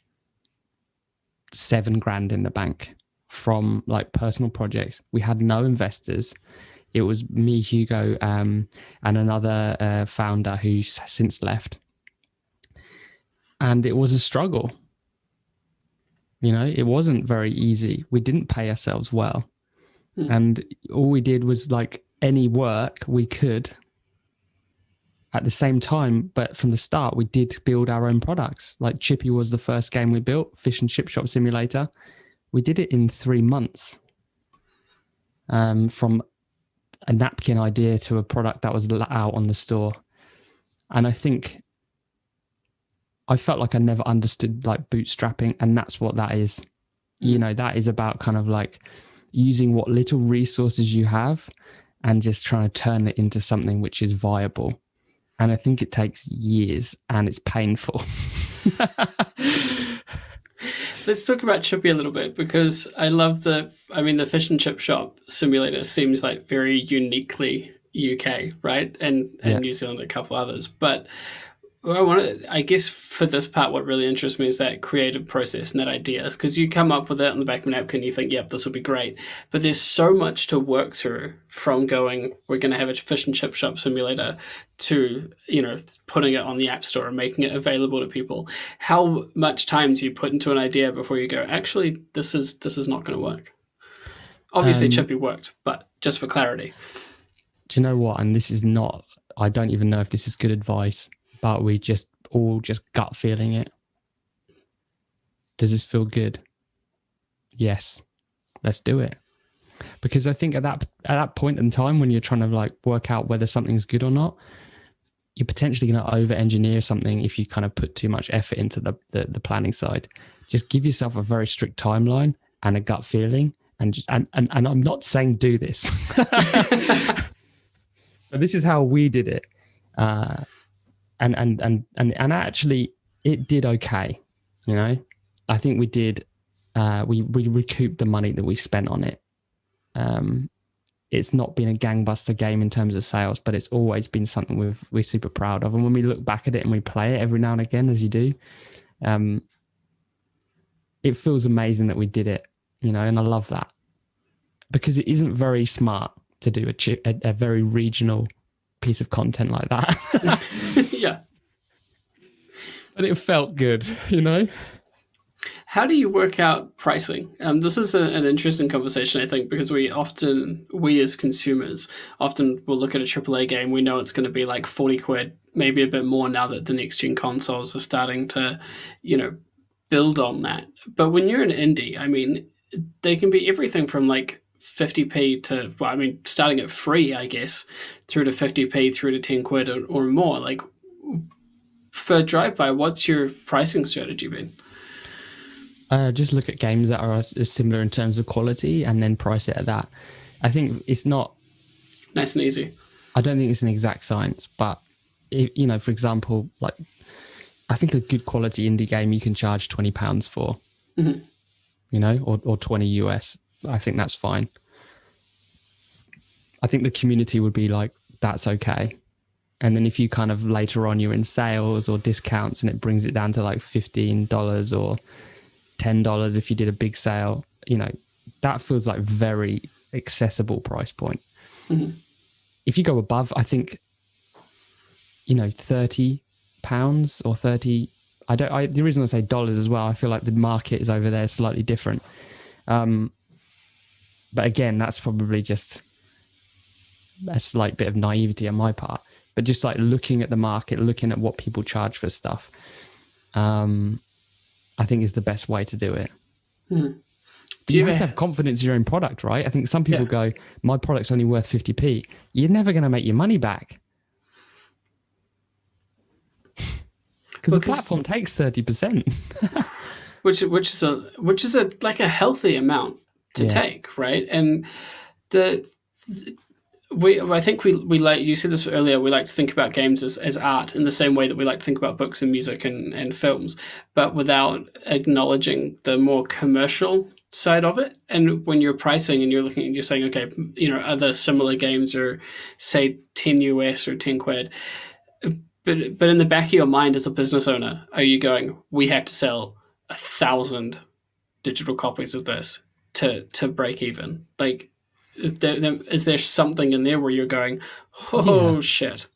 $7,000 in the bank from like personal projects. We had no investors. It was me, Hugo, and another founder who's since left. And it was a struggle. You know, it wasn't very easy. We didn't pay ourselves well. And all we did was like any work we could at the same time. But from the start, we did build our own products. Like Chippy was the first game we built, Fish and Chip Shop Simulator. We did it in 3 months. From a napkin idea to a product that was out on the store. And I think I felt like I never understood like bootstrapping, and that's what that is. You know, that is about kind of like using what little resources you have and just trying to turn it into something which is viable. And I think it takes years and it's painful. Let's talk about Chippy a little bit, because I love the Fish and Chip Shop Simulator seems like very uniquely UK, right? And New Zealand, a couple others. But I guess for this part, what really interests me is that creative process and that idea, because you come up with it on the back of a napkin, you think, yep, this will be great. But there's so much to work through, from going, we're going to have a Fish and Chip Shop Simulator, to, you know, putting it on the App Store and making it available to people. How much time do you put into an idea before you go, actually, this is not going to work? Obviously, Chippy worked, but just for clarity. Do you know what? And this is not, I don't even know if this is good advice, but we just gut feeling it. Does this feel good? Yes, let's do it. Because I think at that point in time, when you're trying to like work out whether something's good or not, you're potentially going to over-engineer something if you kind of put too much effort into the planning side. Just give yourself a very strict timeline and a gut feeling. And I'm not saying do this, but this is how we did it. And actually it did okay. You know, I think we did, we recouped the money that we spent on it. It's not been a gangbuster game in terms of sales, but it's always been something we're super proud of. And when we look back at it and we play it every now and again, as you do, it feels amazing that we did it, you know, and I love that, because it isn't very smart to do a very regional piece of content like that. Yeah. But it felt good, you know? How do you work out pricing? This is an interesting conversation, I think, because we as consumers often will look at a AAA game. We know it's going to be like 40 quid, maybe a bit more now that the next gen consoles are starting to, you know, build on that. But when you're an indie, I mean, they can be everything from like 50p to, well, I mean, starting at free, I guess, through to 50p, through to 10 quid or more. Like, for Drive-By, what's your pricing strategy been? Just look at games that are similar in terms of quality and then price it at that. I think it's not nice and easy. I don't think it's an exact science, but you know, for example, like I think a good quality indie game you can charge £20 for, you know, or 20 US. I think that's fine. I think the community would be like, that's okay. And then if you kind of later on you're in sales or discounts and it brings it down to like $15 or $10 if you did a big sale, you know, that feels like very accessible price point. If you go above, I think, you know, £30 or 30, the reason I say dollars as well, I feel like the market is over there slightly different. But again, that's probably just a slight bit of naivety on my part, but just like looking at the market, looking at what people charge for stuff, I think is the best way to do it. You have to have confidence in your own product, right? I think some people go, my product's only worth 50p. You're never going to make your money back. Because the platform takes 30%. which is like a healthy amount. to take, right? And I think we like, you said this earlier, we like to think about games as art in the same way that we like to think about books and music and films, but without acknowledging the more commercial side of it. And when you're pricing and you're looking and you're saying, okay, other similar games are say 10 US or 10 quid, but in the back of your mind as a business owner, are you going, we have to sell 1,000 digital copies of this to break even? Like, is there something in there where you're going, shit?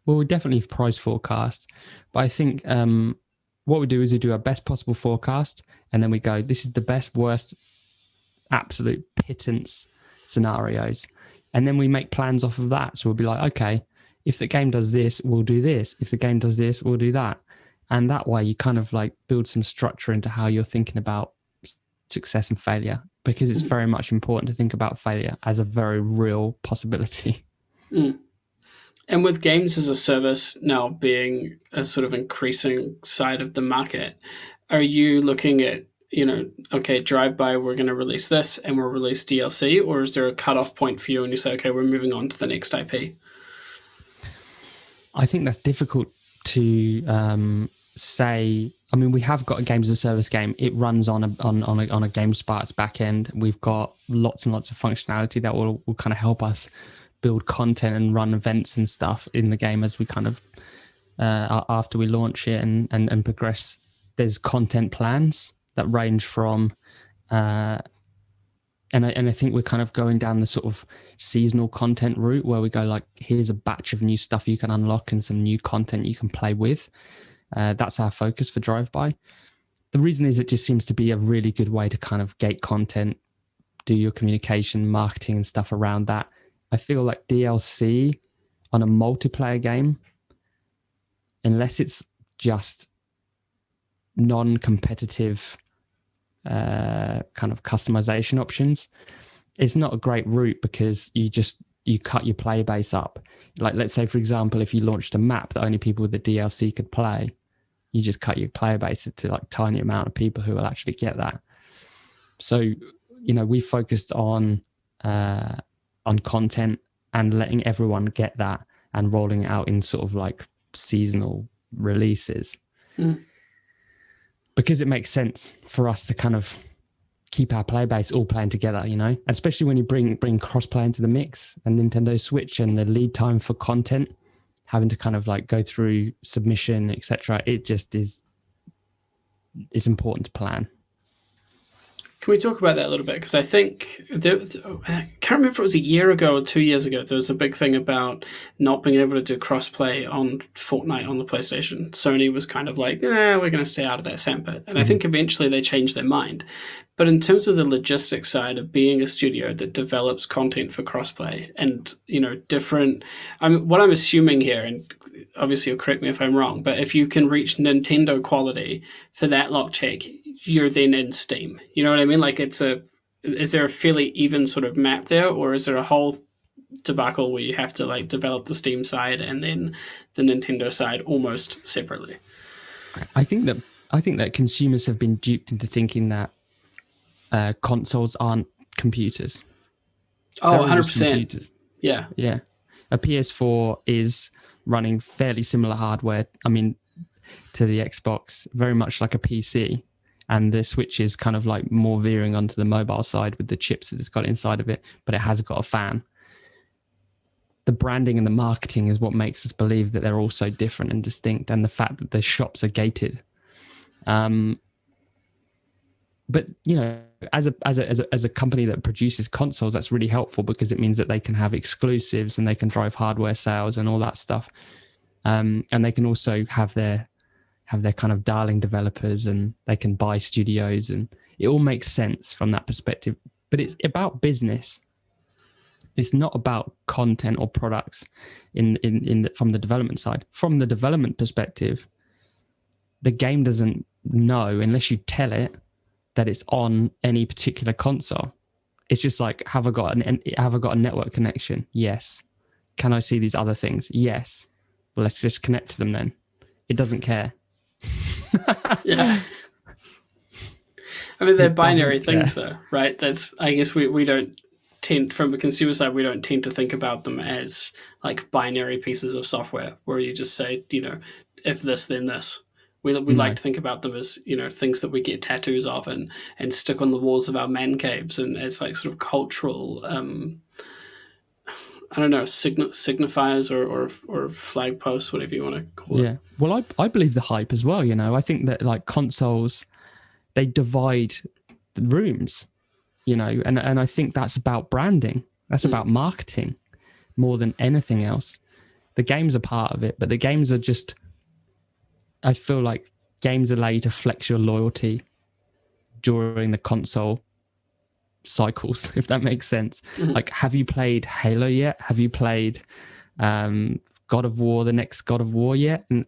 Well, we definitely price forecast, but I think what we do is we do our best possible forecast, and then we go, this is the best, worst, absolute pittance scenarios, and then we make plans off of that. So we'll be like, okay, if the game does this, we'll do this. If the game does this, we'll do that. And that way you kind of like build some structure into how you're thinking about success and failure, because it's very much important to think about failure as a very real possibility. And with games as a service now being a sort of increasing side of the market, are you looking at, okay, drive-by, we're going to release this and we'll release DLC, or is there a cutoff point for you and you say, okay, we're moving on to the next IP? I think that's difficult to say. I mean, we have got a games as a service game. It runs on a GameSpark's back end. We've got lots and lots of functionality that will kind of help us build content and run events and stuff in the game as we kind of after we launch it and progress. There's content plans that range from and I think we're kind of going down the sort of seasonal content route where we go like, here's a batch of new stuff you can unlock and some new content you can play with. That's our focus for Drive-By. The reason is it just seems to be a really good way to kind of gate content, do your communication, marketing and stuff around that. I feel like DLC on a multiplayer game, unless it's just non-competitive kind of customization options, it's not a great route because you cut your player base up. Like, let's say, for example, if you launched a map that only people with the DLC could play, you just cut your player base to like tiny amount of people who will actually get that. So, we focused on content and letting everyone get that and rolling it out in sort of like seasonal releases. Because it makes sense for us to kind of keep our player base all playing together, and especially when you bring cross-play into the mix and Nintendo Switch and the lead time for content, having to kind of like go through submission, etc. It just it's important to plan. Can we talk about that a little bit? Because I think, I can't remember if it was a year ago or 2 years ago, there was a big thing about not being able to do crossplay on Fortnite on the PlayStation. Sony was kind of like, we're going to stay out of that sandpit. And I think eventually they changed their mind. But in terms of the logistics side of being a studio that develops content for crossplay and, different, what I'm assuming here, and obviously you'll correct me if I'm wrong, but if you can reach Nintendo quality for that lock check, you're then in Steam. You know what I mean? Like, is there a fairly even sort of map there, or is there a whole debacle where you have to like develop the Steam side and then the Nintendo side almost separately? I think that consumers have been duped into thinking that consoles aren't computers. Oh, 100%. Yeah. A PS4 is running fairly similar hardware, to the Xbox, very much like a PC. And the Switch is kind of like more veering onto the mobile side with the chips that it's got inside of it, but it has got a fan. The branding and the marketing is what makes us believe that they're all so different and distinct, and the fact that the shops are gated. But as a company that produces consoles, that's really helpful because it means that they can have exclusives and they can drive hardware sales and all that stuff. And they can also have their kind of darling developers, and they can buy studios, and it all makes sense from that perspective. But it's about business. It's not about content or products from the development side. From the development perspective, the game doesn't know unless you tell it that it's on any particular console. It's just like, have I got a network connection? Yes. Can I see these other things? Yes. Well, let's just connect to them then. It doesn't care. Yeah. I mean, they're binary things, though, right? That's, I guess we don't tend, from a consumer side, we don't tend to think about them as like binary pieces of software where you just say, if this, then this. We like to think about them as, things that we get tattoos of and stick on the walls of our man caves, and as like sort of cultural, I don't know, signifiers or flag posts, whatever you want to call it. Yeah. Well, I believe the hype as well. I think that like consoles, they divide the rooms, and I think that's about branding. That's about marketing more than anything else. The games are part of it, but the games are just, I feel like games allow you to flex your loyalty during the console cycles, if that makes sense. Like, have you played Halo yet? Have you played God of War, the next God of War yet? And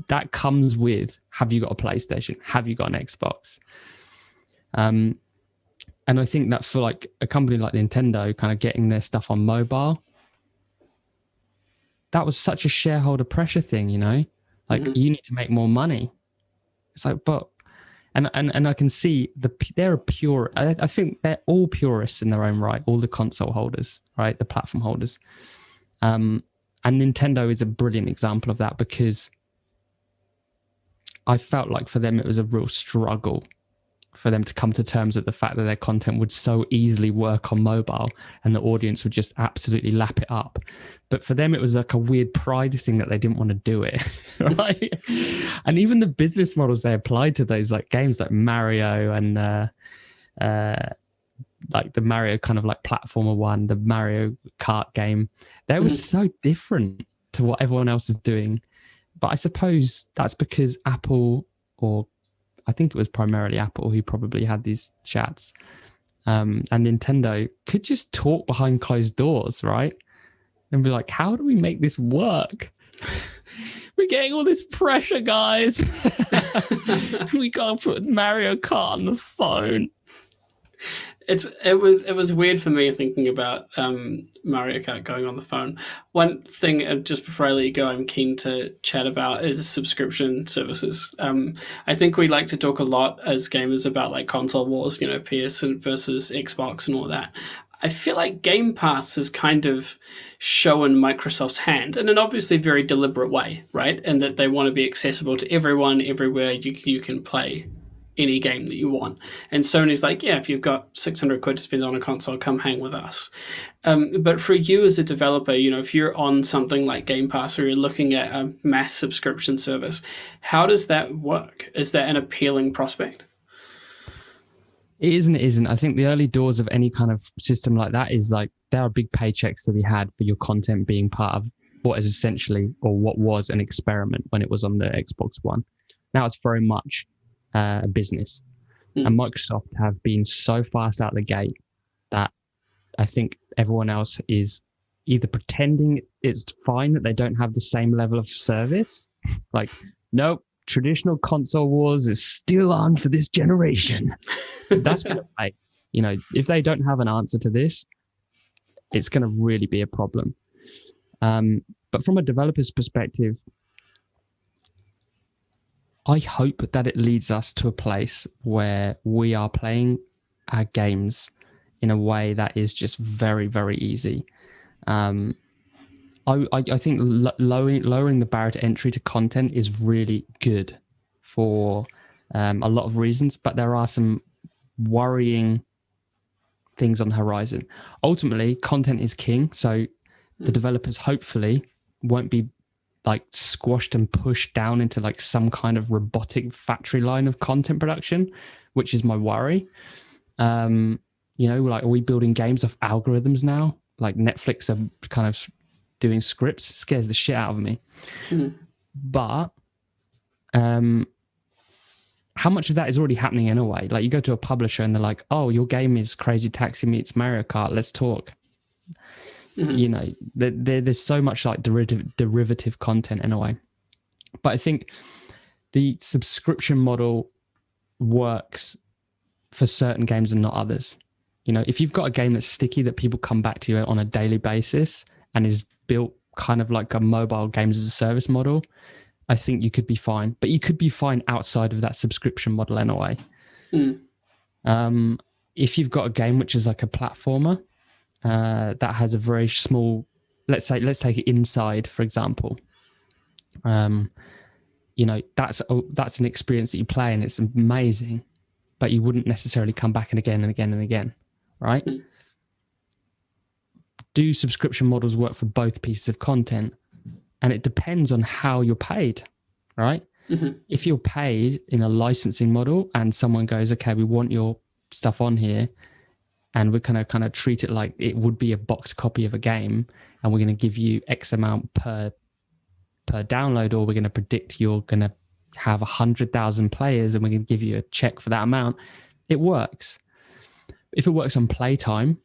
that comes with, have you got a PlayStation? Have you got an Xbox? And I think that for like a company like Nintendo kind of getting their stuff on mobile, that was such a shareholder pressure thing, like you need to make more money. It's like, but and I can see they're pure. I think they're all purists in their own right, all the console holders, right, the platform holders. And Nintendo is a brilliant example of that, because I felt like for them it was a real struggle for them to come to terms with the fact that their content would so easily work on mobile and the audience would just absolutely lap it up. But for them, it was like a weird pride thing that they didn't want to do it, right? And even the business models they applied to those like games like Mario and like the Mario kind of like platformer one, the Mario Kart game, they were so different to what everyone else is doing. But I suppose that's because Apple, or I think it was primarily Apple who probably had these chats, and Nintendo could just talk behind closed doors, right? And be like, how do we make this work? We're getting all this pressure, guys. We can't put Mario Kart on the phone. It was weird for me thinking about Mario Kart going on the phone. One thing, just before I let you go, I'm keen to chat about is subscription services. I think we like to talk a lot as gamers about like console wars, PS versus Xbox and all that. I feel like Game Pass has kind of shown Microsoft's hand in an obviously very deliberate way, right? And that they want to be accessible to everyone, everywhere. You can play any game that you want. And Sony's like, yeah, if you've got 600 quid to spend on a console, come hang with us. But for you as a developer, if you're on something like Game Pass or you're looking at a mass subscription service, how does that work? Is that an appealing prospect? It isn't. It isn't. I think the early doors of any kind of system like that is like, there are big paychecks to be had for your content being part of what is essentially, or what was an experiment when it was on the Xbox One. Now it's very much a business. And Microsoft have been so fast out the gate that I think everyone else is either pretending it's fine that they don't have the same level of service. Like, nope, traditional console wars is still on for this generation. That's going to play. If they don't have an answer to this, it's going to really be a problem. But from a developer's perspective, I hope that it leads us to a place where we are playing our games in a way that is just very, very easy. I think lowering the barrier to entry to content is really good for a lot of reasons, but there are some worrying things on the horizon. Ultimately, content is king, so the developers hopefully won't be like squashed and pushed down into like some kind of robotic factory line of content production, which is my worry. Like, are we building games off algorithms now? Like Netflix are kind of doing scripts. It scares the shit out of me. But how much of that is already happening in a way? Like, you go to a publisher and they're like, oh, your game is Crazy Taxi meets Mario Kart. Let's talk. There's so much like derivative content in a way. But I think the subscription model works for certain games and not others. If you've got a game that's sticky, that people come back to you on a daily basis and is built kind of like a mobile games as a service model, I think you could be fine. But you could be fine outside of that subscription model in a way. If you've got a game which is like a platformer that has a very small, let's take it Inside, for example. That's an experience that you play and it's amazing, but you wouldn't necessarily come back and again, right? Mm. Do subscription models work for both pieces of content? And it depends on how you're paid, right? Mm-hmm. If you're paid in a licensing model and someone goes, okay, we want your stuff on here, and we're going to kind of treat it like it would be a box copy of a game, and we're going to give you X amount per download, or we're going to predict you're going to have 100,000 players and we're going to give you a check for that amount, it works. If it works on playtime,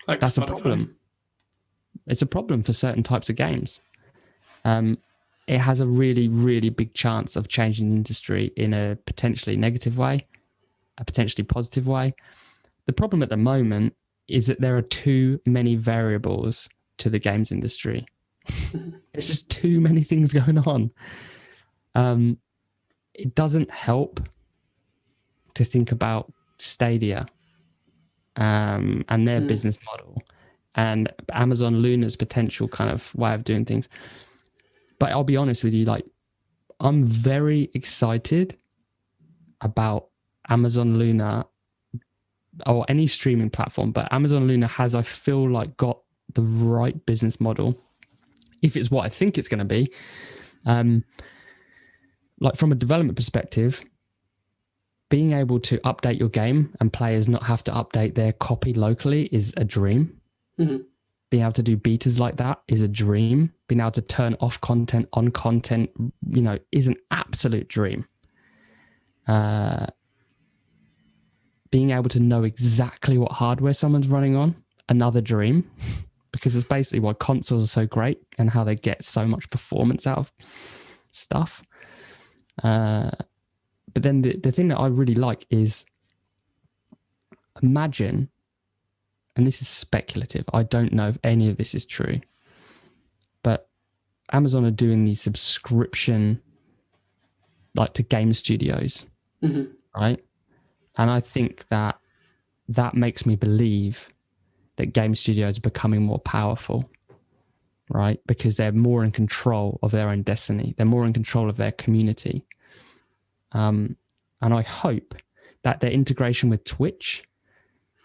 that's Spotify. A problem. It's a problem for certain types of games. It has a really, really big chance of changing the industry in a potentially negative way, a potentially positive way. The problem at the moment is that there are too many variables to the games industry. There's just too many things going on. It doesn't help to think about Stadia and their business model and Amazon Luna's potential kind of way of doing things. But I'll be honest with you, like, I'm very excited about Amazon Luna or any streaming platform, but Amazon Luna has, I feel like, got the right business model, if it's what I think it's going to be. Like, from a development perspective, being able to update your game and players not have to update their copy locally is a dream. Mm-hmm. Being able to do betas like that is a dream. Being able to turn off content on content, is an absolute dream. Being able to know exactly what hardware someone's running on, another dream, because it's basically why consoles are so great and how they get so much performance out of stuff. But then the thing that I really like is, imagine, and this is speculative, I don't know if any of this is true, but Amazon are doing these subscription, like, to game studios, mm-hmm. right? And I think that makes me believe that game studios are becoming more powerful, right? Because they're more in control of their own destiny. They're more in control of their community. And I hope that their integration with Twitch,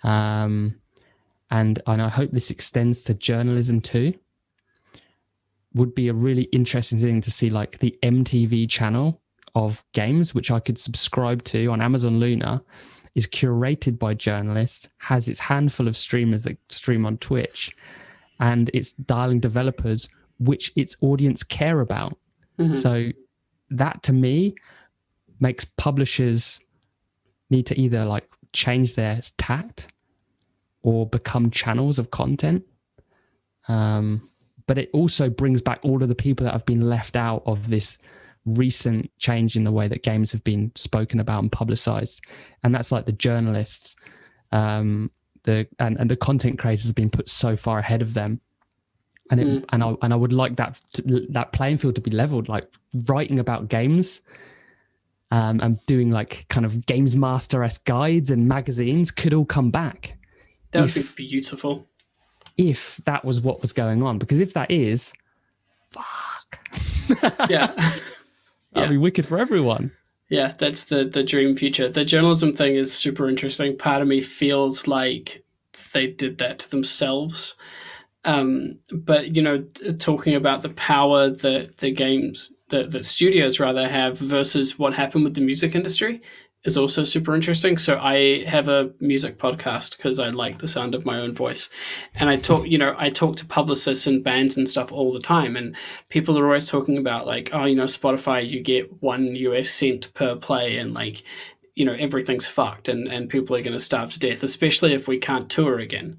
and I hope this extends to journalism too, would be a really interesting thing to see, like the MTV channel of games, which I could subscribe to on Amazon Luna, is curated by journalists, has its handful of streamers that stream on Twitch, and it's dialing developers which its audience care about. Mm-hmm. So that, to me, makes publishers need to either like change their tact or become channels of content. But it also brings back all of the people that have been left out of this recent change in the way that games have been spoken about and publicized. And that's like the journalists, and the content creators have been put so far ahead of them. And I would like that playing field to be leveled, like writing about games, and doing like kind of Games Master-esque guides and magazines could all come back. That would be beautiful. If that was what was going on. Because if that is, fuck. Yeah. That'd be wicked for everyone. Yeah, that's the dream future. The journalism thing is super interesting. Part of me feels like they did that to themselves. But, talking about the power that the games, that studios rather have versus what happened with the music industry is also super interesting. So I have a music podcast because I like the sound of my own voice. And I talk to publicists and bands and stuff all the time. And people are always talking about like, Spotify, you get $1 per play and like, everything's fucked and people are going to starve to death, especially if we can't tour again.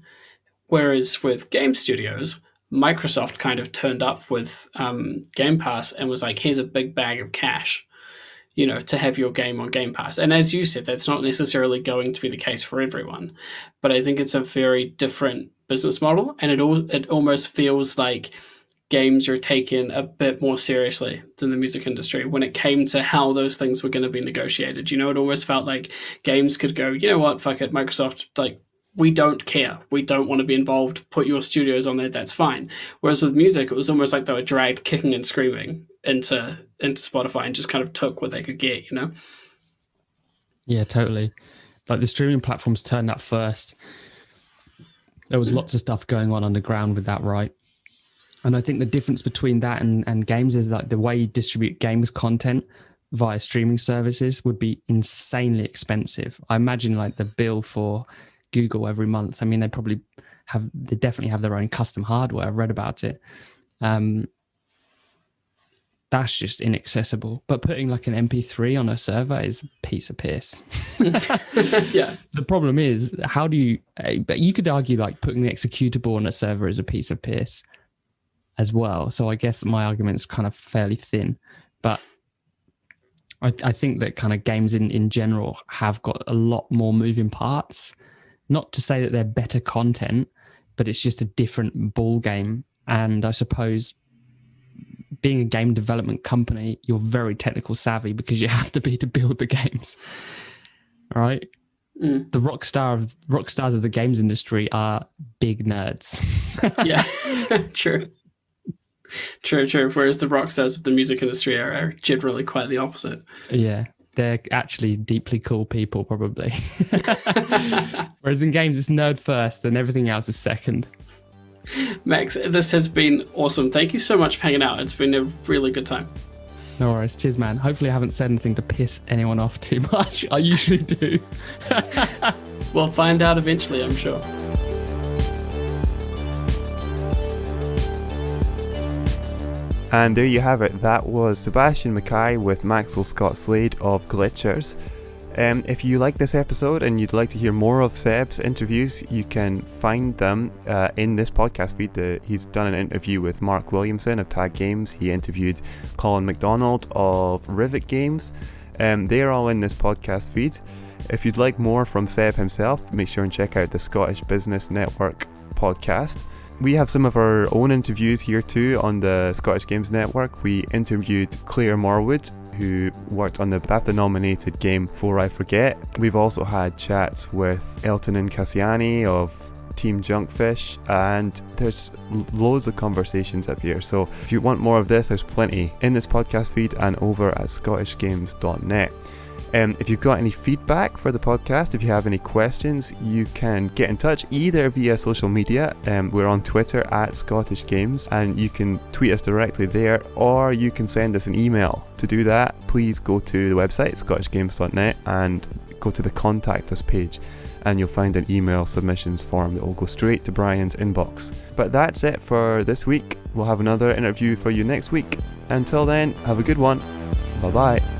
Whereas with game studios, Microsoft kind of turned up with Game Pass and was like, here's a big bag of cash, to have your game on Game Pass. And as you said, that's not necessarily going to be the case for everyone. But I think it's a very different business model. And it almost feels like games are taken a bit more seriously than the music industry when it came to how those things were going to be negotiated. It almost felt like games could go, you know what, fuck it, Microsoft, like, we don't care. We don't want to be involved. Put your studios on there, that's fine. Whereas with music, it was almost like they were dragged kicking and screaming into Spotify and just kind of took what they could get, Yeah, totally. Like the streaming platforms turned up first. There was lots of stuff going on underground with that, right? And I think the difference between that and games is like the way you distribute games content via streaming services would be insanely expensive. I imagine like the bill for Google every month. I mean, they definitely have their own custom hardware. I've read about it. That's just inaccessible. But putting like an MP3 on a server is a piece of piss. Yeah. The problem is, how do you, but you could argue like putting the executable on a server is a piece of piss as well. So I guess my argument's kind of fairly thin, but I think that kind of games in general have got a lot more moving parts. Not to say that they're better content, but it's just a different ball game. And I suppose being a game development company, you're very technical savvy because you have to be to build the games, right? The rock stars of the games industry are big nerds. Yeah, true. Whereas the rock stars of the music industry are generally quite the opposite. Yeah, they're actually deeply cool people, probably. Whereas in games, it's nerd first and everything else is second. Max, this has been awesome. Thank you so much for hanging out. It's been a really good time. No worries. Cheers, man. Hopefully I haven't said anything to piss anyone off too much. I usually do. We'll find out eventually, I'm sure. And there you have it. That was Sebastian McKay with Maxwell Scott-Slade of Glitchers. If you like this episode and you'd like to hear more of Seb's interviews, you can find them in this podcast feed. He's done an interview with Marc Williamson of Tag Games. He interviewed Colin Mcdonald of Rivet Games. They're all in this podcast feed. If you'd like more from Seb himself, make sure and check out the Scottish Business Network podcast. We have some of our own interviews here too on the Scottish Games Network. We interviewed Claire Morwood, who worked on the BAFTA-nominated game Before I Forget. We've also had chats with Elton and Cassiani of Team Junkfish, and there's loads of conversations up here. So if you want more of this, there's plenty in this podcast feed and over at scottishgames.net. If you've got any feedback for the podcast, if you have any questions, you can get in touch either via social media. We're on Twitter at Scottish Games, and you can tweet us directly there, or you can send us an email. To do that, please go to the website scottishgames.net and go to the contact us page, and you'll find an email submissions form that will go straight to Brian's inbox. But that's it for this week. We'll have another interview for you next week. Until then, have a good one. Bye bye.